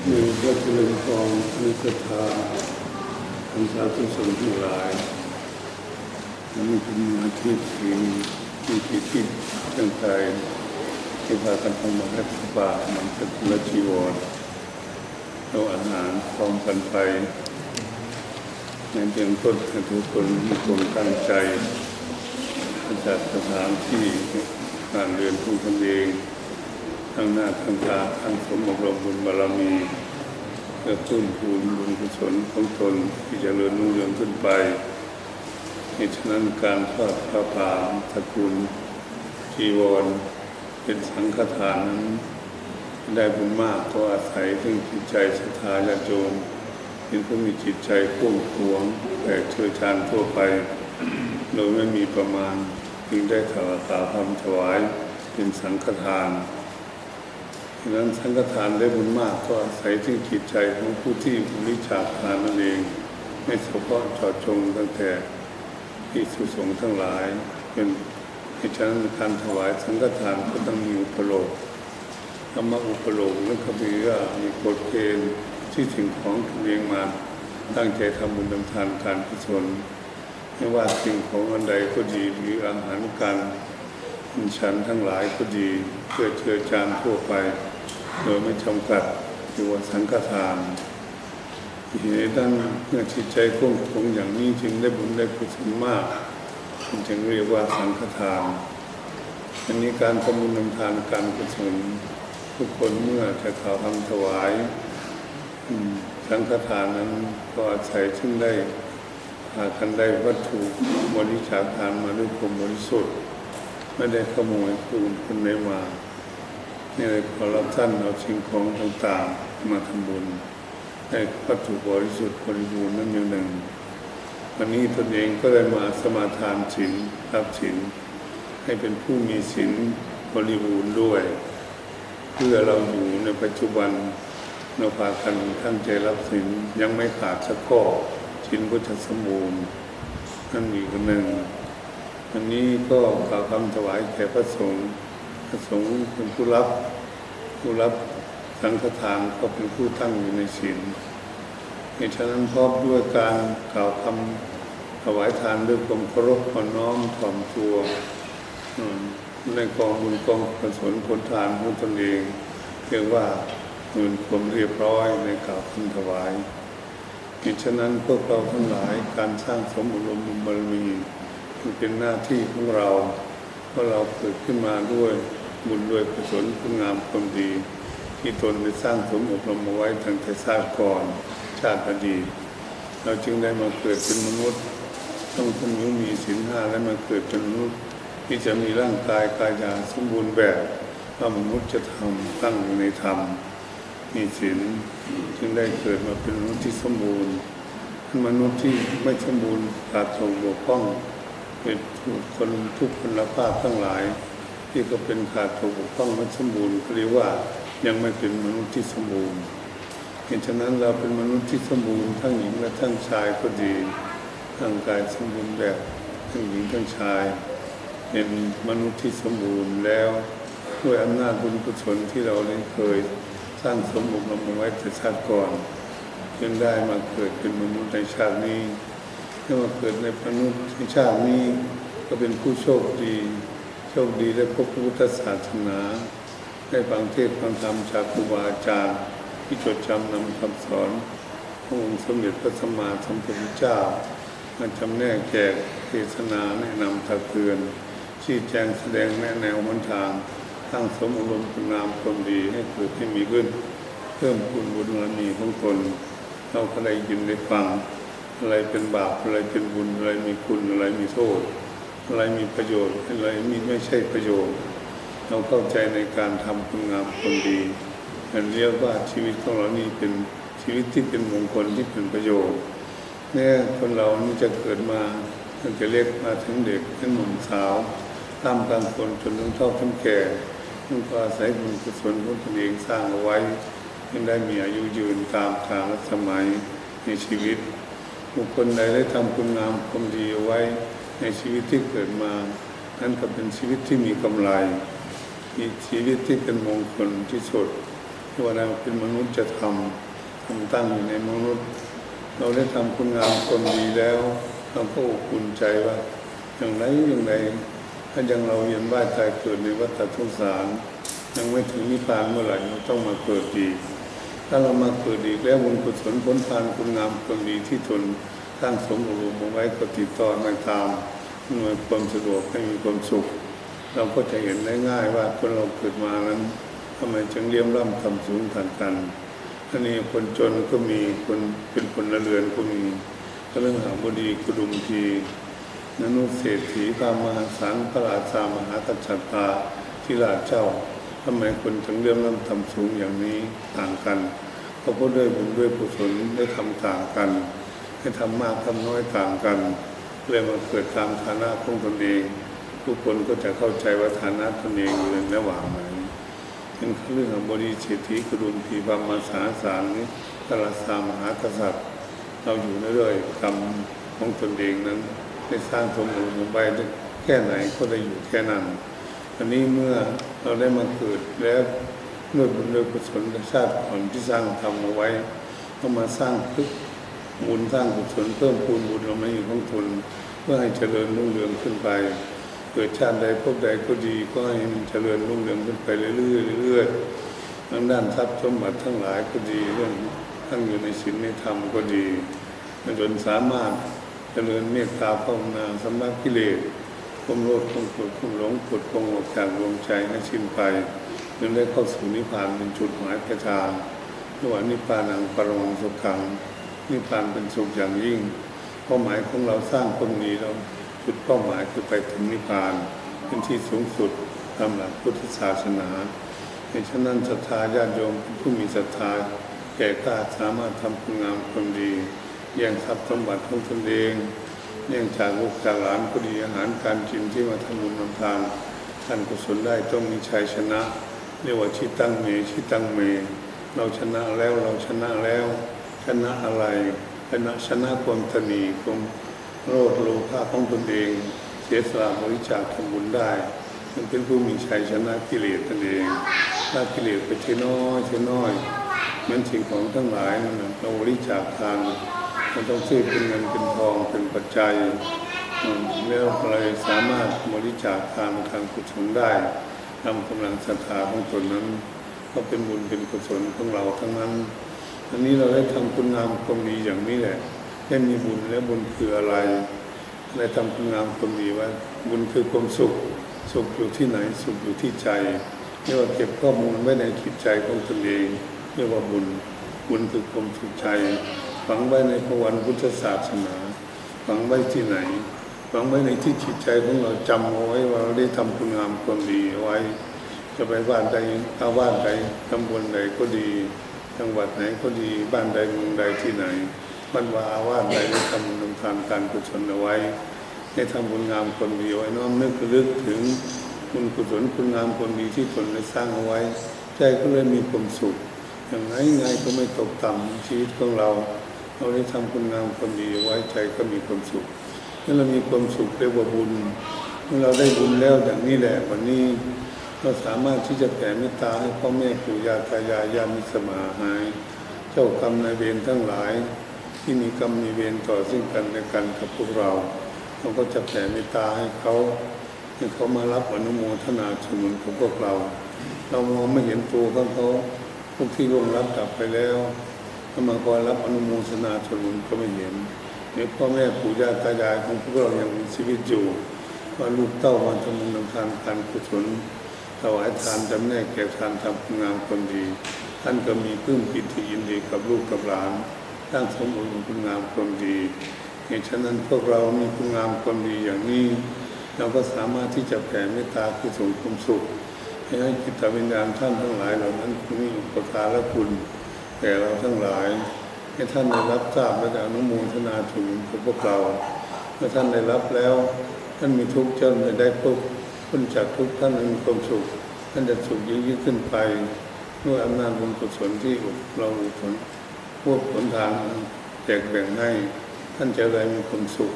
มีพระเจริญพรมีศรัทธาท่านสาธุชนทั้งหลายมีเป็นอาทิตย์มีกิจที่ตั้งใจที่พากันทำมาให้พระบาทมันจะละจีวรเอาอาหารพร้อมกันไปในเบื้องต้นทุกคนมีความตั้งใจจัดสถานที่งานเรียนผู้คนเองทั้งหน้าทั้งตาทั้งสมอบรมบุญบารมีเพื่อพื้นพูนบุญกุศลของตนที่จะเลื่อนรุ่งเรืองขึ้นไปเหตุฉะนั้นการทอดผ้าป่าตระกูลจีวรเป็นสังฆทานนั้นได้บุญมากก็อาศัยถึงจิตใจศรัทธาญาติโยมที่ผู้มีจิตใจพุ่งพวงแผ่เชื้อชาญทั่วไปโดยไม่มีประมาณจึงได้ถวายเป็นสังฆทานดังนั้นสังฆทานได้บุญมากก็อาศัยที่จิตใจของผู้ที่บริจาคทานนั่นเองไม่เฉพาะเจาะจงตั้งแต่ที่สุสงฆ์ทั้งหลายเป็นเหตุฉะนั้นการถวายสังฆทานก็ต้องมีอุปโลกธรรมะอุปโลกนั่นก็คือว่ามีกฎเกณฑ์ที่สิ่งของตัวเองมาตั้งใจทำบุญทำทานการกุศลไม่ว่าสิ่งของอันใดก็ดีหรืออาหารการฉันทั้งหลายก็ดีเพื่อเชื้อจานทั่วไปโดยไม่จำกัดหรือว่าสังฆทานเหตุนั้นเมื่อจิตใจคงทงอย่างนี้จึงได้บุญได้กุศลมากจึงเรียกว่าสังฆทานอันนี้การทำบุญทำทานการกุศลทุกคนเมื่อจะเข้าทำถวายสังฆทานนั้นก็อาศัยซึ่งได้หากันได้วัตถุบริจาคทานมาด้วยความบริสุทธิ์ไม่ได้ขโมยคุณไม่มานี่เลยขอรับท่านเอาสิ่งของต่างๆมาทำบุญให้วัตถุบริสุทธิ์บริบูรณ์นั้นอย่างหนึ่งวันนี้ตนเองก็ได้มาสมาทานศีลรับศีลให้เป็นผู้มีศีลบริบูรณ์ด้วยเพื่อเราอยู่ในปัจจุบันเราพากันตั้งใจรับศีลยังไม่ขาดสักข้อศีลก็จะสมบูรณ์นั่นอีกคนหนึ่งอันนี้ก็กล่าวคำถวายแก่พระสงฆ์พระสงฆ์เป็นผู้รับสังฆทานก็เป็นผู้ตั้งอยู่ในศีลเหตุฉะนั้นพร้อมด้วยการกล่าวคำถวายทานด้วยความเคารพอ่อนน้อมถ่อมตัวในกองบุญกองกุศลผลทานของตนเองเรียกว่ามีความเรียบร้อยในกล่าวคำถวายเหตุฉะนั้นพวกเราทั้งหลายการสร้างสมบุญบุญบารมีเป็นหน้าที่ของเราเพราะเราเกิดขึ้นมาด้วยบุญด้วยกุศลคุณงามความดีที่ตนได้สร้างสมอบรมเอาไว้ตั้งแต่ชาติก่อนชาติอดีตเราจึงได้มาเกิดเป็นมนุษย์ต้องมีศีลห้าและมาเกิดเป็นมนุษย์ที่จะมีร่างกายกายสมบูรณ์แบบว่ามนุษย์จะทำตั้งอยู่ในธรรมมีศีลจึงได้เกิดมาเป็นมนุษย์ที่สมบูรณ์มนุษย์ที่ไม่สมบูรณ์ขาดตกบกพร่องเป็นคนทุกคนภาพทั้งหลายที่ก็เป็นขาดตกบกพร่องไม่สมบูรณ์เรียกว่ายังไม่เป็นมนุษย์ที่สมบูรณ์เหตุฉะนั้นเราเป็นมนุษย์ที่สมบูรณ์ทั้งหญิงและทั้งชายก็ดีร่างกายสมบูรณ์แบบทั้งหญิงทั้งชายเป็นมนุษย์ที่สมบูรณ์แล้วด้วยอำนาจบุญกุศลที่เราได้เคยสร้างสมบุญมาไว้แต่ชาติก่อนจึงได้มาเกิดเป็นมนุษย์ในชาตินี้เมื่อมาเกิดในมนุษย์ในชาตินี้ก็เป็นผู้โชคดีได้พบพระพุทธศาสนาได้ฟังเทศน์ฟังธรรมจากครูบาอาจารย์ที่จดจำนำคำสอนขององค์สมเด็จพระสัมมาสัมพุทธเจ้ามาจำแนกแจกเทศนาแนะนำตักเตือนชี้แจงแสดงแนะแนวหนทางตั้งสมอารมณ์คุณงามความดีให้เกิดให้มีขึ้นเพิ่มพูนบุญบารมีของตนเราก็ได้ยินได้ฟังอะไรเป็นบาปอะไรเป็นบุญอะไรมีคุณอะไรมีโทษอะไรมีประโยชน์อะไรมีไม่ใช่ประโยชน์เราเข้าใจในการทำคุณงามความดีนั่นเรียกว่าชีวิตของเรานี่เป็นชีวิตที่เป็นมงคลที่เป็นประโยชน์แม้คนเรานี่จะเกิดมาตั้งแต่เล็กมาถึงเด็กถึงหนุ่มสาวตามกลางคนจนถึงเฒ่าถึงแก่ต้องอาศัยบุญกุศลของตนเองสร้างเอาไว้จึงได้มีอายุยืนตามกาลสมัยในชีวิตบุคคลใดได้ทำคุณงามความดีเอาไว้ในชีวิตที่เกิดมานั่นก็เป็นชีวิตที่มีกำไรมีชีวิตที่เป็นมงคลที่สุด ที่ว่าเราเป็นมนุษย์จะทำตั้งอยู่ในมนุษย์เราได้ทำคุณงามความดีแล้วเราก็อบอุ่นใจว่าอย่างไรถ้ายังเรายังว่ายตายเกิดในวัฏสงสารยังไม่ถึงนิพพานเมื่อไหร่เราต้องมาเกิดอีกถ้าเรามาเกิดอีกแล้วบุญกุศลผลทานคุณงามความดีที่ตนสร้างสมบูรณ์ไว้ก็ติดต่อมาตามหน่วยความสะดวกให้มีความสุขเราก็จะเห็นได้ง่ายว่าคนเราเกิดมานั้นทำไมจึงเลี้ยงร่ำทำสูงต่างกันอันนี้คนจนก็มีคนเป็นพลเรือนก็มีเรื่องหาบดีกรุมทีนนุเศรษฐีพามหาศาลพระราชามหากษัตริย์ที่ราชเจ้าทำไมคนจึงเลี้ยงร่ำทำสูงอย่างนี้ต่างกันเพราะด้วยบุญด้วยกุศลได้ทำต่างกันให้ทำมากทำน้อยต่างกันเลยมาเกิดตามฐานะของตนเองทุกคนก็จะเข้าใจว่าฐานะตนเองอยู่ในระหว่างไหนเป็นเรื่องของบริเศรษฐีกรุมทีพามหาศาลนี้พระราชามหากษัตริย์เราอยู่เรื่อยๆกรรมของตนเองนั้นได้สร้างสมบูรณ์ไปแค่ไหนก็ได้อยู่แค่นั้นอันนี้เมื่อเราได้มาเกิดแล้วด้วยบุญด้วยกุศลชาติก่อนที่สร้างทำเอาไว้ก็มาสร้างพึกบุญสร้างกุศลเพิ่มพูนบุญเราไม่อยู่ของตนเพื่อให้เจริญรุ่งเรืองขึ้นไปเกิดชาติใดพบใดก็ดีก็ให้มันเจริญรุ่งเรืองขึ้นไปเรื่อยๆทางด้านทรัพย์สมบัติทั้งหลายก็ดีเรื่องทั้งอยู่ในศีลในธรรมก็ดีจนสามารถเจริญเมตตาภาวนาสำลักกิเลสความโลภความโกรธความหลงปลดปล่อยออกจากดวงใจให้สิ้นไปจนได้เข้าสู่นิพพานเป็นจุดหมายปลายทางระหว่างนิพพานังปรมังสุขังนิพพานเป็นสุขอย่างยิ่งเป้าหมายของเราสร้างความดีเราจุดเป้าหมายคือไปถึงนิพพานเป็นที่สูงสุดตามหลักพุทธศาสนาในฉะนั้นศรัทธาญาติโยมผู้มีศรัทธาแก่กล้าสามารถทำคุณงามความดีแย่งทรัพย์สมบัติของตนเองแย่งจากลูกจากหลานก็ดีอาหารการกินที่มาทำบุญทำทานท่านกุศลได้ต้องมีชัยชนะเรียกว่าชิตังเมเราชนะแล้วชนะอะไรชนะความตนีความโลภโลภะของตนเองเสียสละบริจาคทำบุญได้มันเป็นผู้มีชัยชนะกิเลสตนเองถ้ากิเลสไปเช่น้อยเหมือนสิ่งของทั้งหลายนั่นเราบริจาคทานมันต้องซื้อเป็นเงินเป็นทองเป็นปัจจัยแล้วเราสามารถบริจาคทานทางกุศลได้นำกำลังศรัทธาของตนนั้นก็เป็นบุญเป็นกุศลของเราทั้งนั้นอันนี้เราได้ทำคุณงามความดีอย่างนี้แหละได้มีบุญและบุญคืออะไรได้ทำคุณงามความดีว่าบุญคือความสุขอยู่ที่ไหนสุขอยู่ที่ใจเรียกว่าเก็บข้อมูลไว้ในจิตใจของตนเองเรียกว่าบุญคือความสุขใจฝังไว้ในพระวันพุทธศาสนาฝังไว้ที่ไหนฝังไว้ในที่จิตใจของเราจำเอาไว้ว่าเราได้ทำคุณงามความดีไว้จะไปบ้านใดอาวาสใดตำบลใดก็ดีจังหวัดไหนก็ดีบ้านใดเมืองใดที่ไหนบ้านว่าอาวาสใดได้ทำบุญทานการกุศลเอาไว้ได้ทำบุญงามความดีไว้น้อมนึกลึกถึงบุญกุศลคุณงามความดีที่ตนได้สร้างเอาไว้ใจก็เลยมีความสุขอย่างไงก็ไม่ตกต่ำชีวิตของเราได้ทำคุณงามความดีไว้ใจก็มีความสุขเมื่อเรามีความสุขเรียกว่าบุญเมื่อเราได้บุญแล้วอย่างนี้แหละวันนี้เราสามารถที่จะแผ่เมตตาให้พ่อแม่ปู่ย่าตายายญาติมิตรสหายเจ้ากรรมนายเวรทั้งหลายที่มีกรรมมีเวรต่อซึ่งกันและกันกับพวกเราก็จะแผ่เมตตาให้เขามารับอนุโมทนาสนุนของพวกเรามองไม่เห็นตัวของเขาพวกที่ล่วงลับกลับไปแล้วถ้ามาคอยรับอนุโมทนาสนุนก็ไม่เห็นเนี่ยพ่อแม่ปู่ย่าตายายของพวกเรายังมีชีวิตอยู่ว่าลูกเต้ามาทำบุญทำทานการกุศลถวายทานจำแนกแก่ทานทำคุณงามความดีท่านก็มีปลื้มปิติยินดีกับลูกกับหลานสร้างสมบูรณ์คุณงามความดีเหตุฉะนั้นพวกเรามีคุณงามความดีอย่างนี้เราก็สามารถที่จะแผ่เมตตาคือส่งความสุขให้จิตวิญญาณท่านทั้งหลายเหล่านั้นมีอุปการะคุณแก่เราทั้งหลายให้ท่านได้รับทราบและอนุโมทนาถึงพวกเราเมื่อท่านได้รับแล้วท่านมีทุกข์จนได้พบพ้นจากทุกข์ท่านมีความสุขท่านจะสุขยิ่งขึ้นไปด้วยอำนาจบุญกุศลที่เราอุทิศพวกผลทางแจกแบ่งให้ท่านจะได้มีความสุข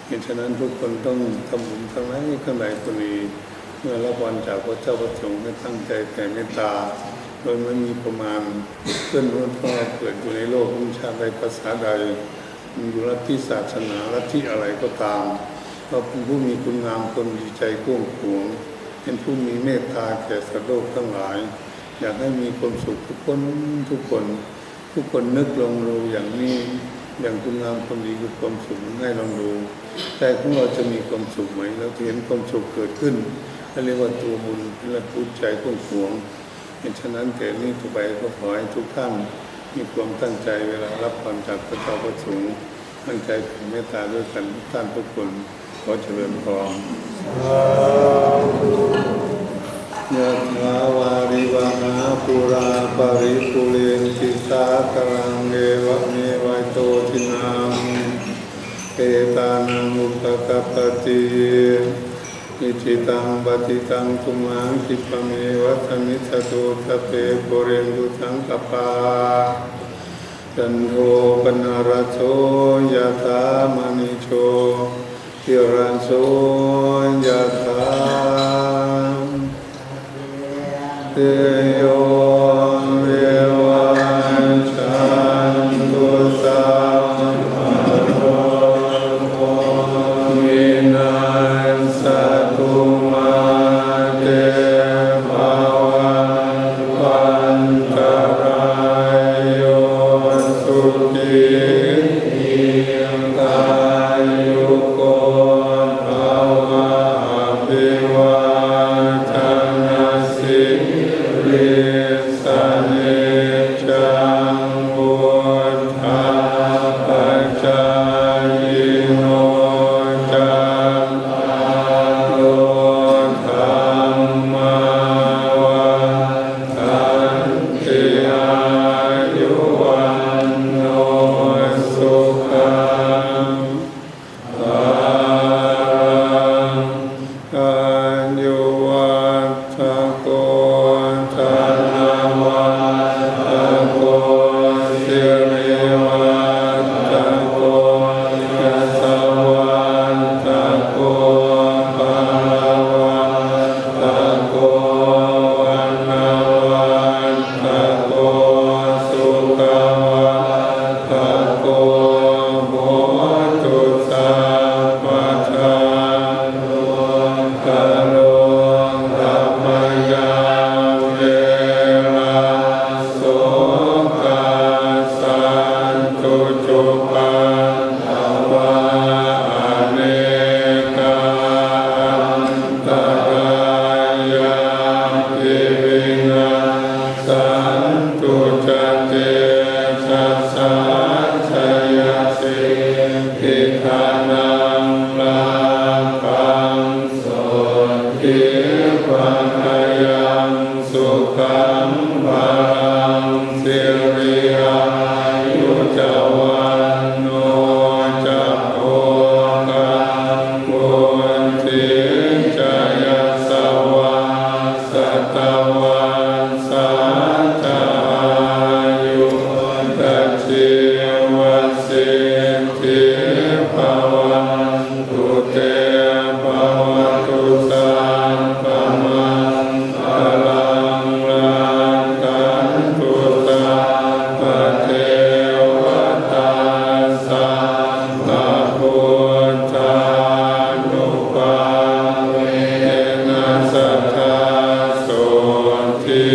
เหตุฉะนั้นทุกคนต้องทำบุญทั้งนั้นข้างในคนนี้เมื่อรับวันจากพระเจ้าประสงค์ให้ตั้งใจแผ่เมตตา โดยไม่มีประมาณเพื่อนร่วมพ่อเกิดอยู่ในโลกวิชาใดภาษาใดอยู่ลัทธิศาสนาลัทธิอะไรก็ตามเราเป็นผู้มีคุณงามความดีใจกว้างขวางเป็นผู้มีเมตตาแก่สัตว์โลกทั้งหลายอยากให้มีความสุขทุกคนนึกลองดูอย่างนี้อย่างคุณงามความดีคือความสุขให้ลองดูใจของเราจะมีความสุขไหมเราเห็นความสุขเกิดขึ้นเรียกว่าตัวบุญและผู้ใจกว้างขวางฉะนั้นแต่นี้ต่อไปก็ขอให้ทุกท่านมีความตั้งใจเวลารับพรจากพระเจ้าพระสงฆ์ตั้งใจแผ่เมตตาด้วยกันทุกท่านทุกคนขอเจริญพรยะถาวาริวหาปุราปาริปุเรนติสากลังเอวะเมวะโตทินังเอตานังอุปกัปปติอิจิตังปฏิตังตุมังคิปะเมวะสมิจฉตุสเปปุเรนตุสังกปาจันโทปนารโสยะถามณิโชติระโสยะถาเตโยเววัชันตุสัพพะโรโควินาศตุมาเตภวัตรายโยสุขีกายุโกภวะอภิวาทนาสิริสเนจังวุฒาปัจจายโนจังโลธรรมาวันตันติอายุวันโนสุขังภาลังอายุวัฏโกธนาวัฏโกสิริวัฏโกยัสสวัฏโกภาลังโกวันนาวัฏโกสุขวัฏโกโหตุสัพพะทานกะโลธัมมยังเวราโสกาสันตุจุปันถวาอเนกาอันตรายาภิวินาสันตุจเตชัสสะชยสิทิฏานังลาภังโสทิปัญญาสุขังภาลังสิริอายุจวันโนจะโภคังบุญทิจยสวาสัตวันสาจายุตัจจิวสิทธิภวันตุเตภวตุสัพพมังคลังรักขันตุสัพพเทวตาสัพพพุทธานุภาเวนัสสทธาโสทิ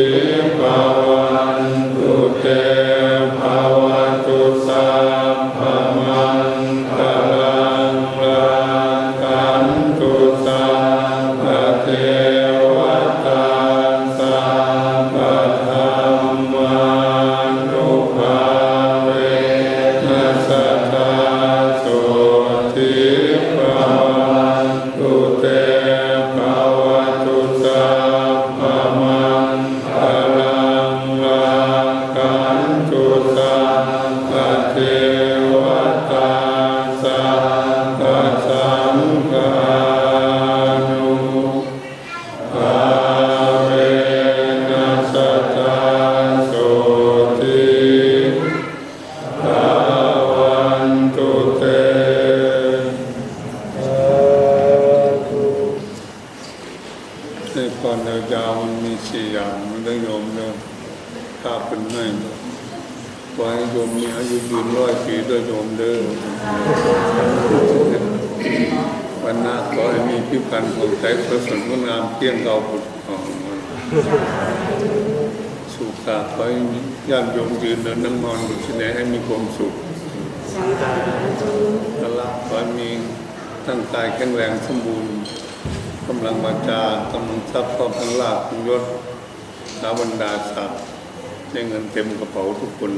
ภวันตุเตภวตุสัพพมังคลังรักขันตุสัพพเทวตาสัพพธรรมานุภาเวนัสสทธาโสทิภวันตุเตภวตุสัพพมังคลังรักขันตุ อให้โยมมีอายุยืน100 ปีด้วยโยมเด้อวันหน้าขอให้มีผิวพรรณของใจสวยสดงดงามเพียงเก่าผุดผ่องสุขะขอให้ญาติโยมยืนเดินนั่งนอนอยู่ที่ไหนให้มีความสุขพละขอให้มีร่างกายแข็งแรงสมบูรณ์กำลังวาจากำลังทรัพย์ความทั้งลาภยศสาบรรดาศักดิ์ได้เงินเต็มกระเป๋าทุกคน